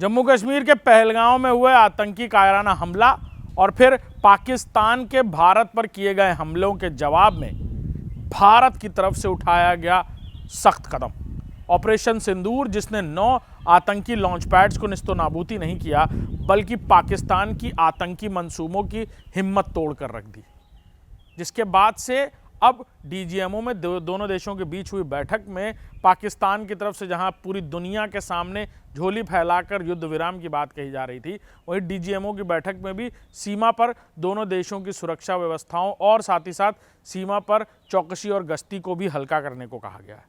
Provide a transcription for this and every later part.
जम्मू कश्मीर के पहलगांव में हुए आतंकी कायराना हमला और फिर पाकिस्तान के भारत पर किए गए हमलों के जवाब में भारत की तरफ से उठाया गया सख्त कदम। ऑपरेशन सिंदूर, जिसने 9 आतंकी लॉन्च पैड्स को निस्तोनाबूदी नहीं किया बल्कि पाकिस्तान की आतंकी मंसूबों की हिम्मत तोड़कर रख दी, जिसके बाद से अब डीजीएमओ में दोनों देशों के बीच हुई बैठक में पाकिस्तान की तरफ से जहां पूरी दुनिया के सामने झोली फैलाकर युद्ध विराम की बात कही जा रही थी, वहीं डीजीएमओ की बैठक में भी सीमा पर दोनों देशों की सुरक्षा व्यवस्थाओं और साथ ही साथ सीमा पर चौकसी और गश्ती को भी हल्का करने को कहा गया है।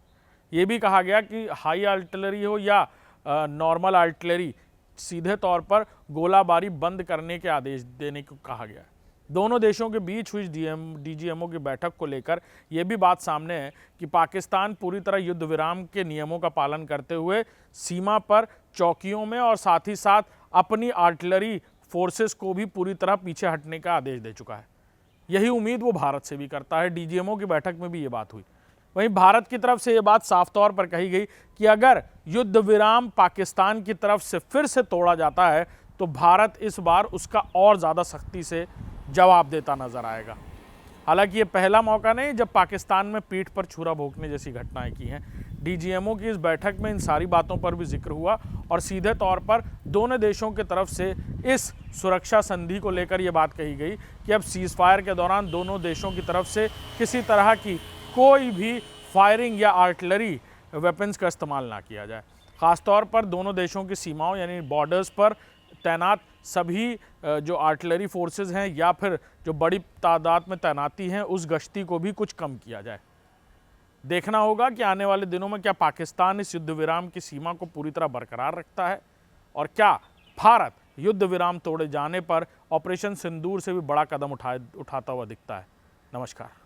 ये भी कहा गया कि हाई आर्टिलरी हो या नॉर्मल आर्टिलरी, सीधे तौर पर गोलाबारी बंद करने के आदेश देने को कहा गया है। दोनों देशों के बीच हुई डीजीएमओ की बैठक को लेकर यह भी बात सामने है कि पाकिस्तान पूरी तरह युद्ध विराम के नियमों का पालन करते हुए सीमा पर चौकियों में और साथ ही साथ अपनी आर्टिलरी फोर्सेस को भी पूरी तरह पीछे हटने का आदेश दे चुका है। यही उम्मीद वो भारत से भी करता है। डीजीएमओ की बैठक में भी ये बात हुई। वहीं भारत की तरफ से ये बात साफ तौर पर कही गई कि अगर युद्ध विराम पाकिस्तान की तरफ से फिर से तोड़ा जाता है तो भारत इस बार उसका और ज़्यादा सख्ती से जवाब देता नजर आएगा। हालांकि ये पहला मौका नहीं जब पाकिस्तान में पीठ पर छुरा भोंकने जैसी घटनाएं की हैं। डीजीएमओ की इस बैठक में इन सारी बातों पर भी जिक्र हुआ और सीधे तौर पर दोनों देशों की तरफ से इस सुरक्षा संधि को लेकर यह बात कही गई कि अब सीज फायर के दौरान दोनों देशों की तरफ से किसी तरह की कोई भी फायरिंग या आर्टिलरी वेपन्स का इस्तेमाल ना किया जाए। ख़ासतौर पर दोनों देशों की सीमाओं यानी बॉर्डर्स पर तैनात सभी जो आर्टिलरी फोर्सेस हैं या फिर जो बड़ी तादाद में तैनाती हैं, उस गश्ती को भी कुछ कम किया जाए। देखना होगा कि आने वाले दिनों में क्या पाकिस्तान इस युद्ध विराम की सीमा को पूरी तरह बरकरार रखता है और क्या भारत युद्ध विराम तोड़े जाने पर ऑपरेशन सिंदूर से भी बड़ा कदम उठाता हुआ दिखता है। नमस्कार।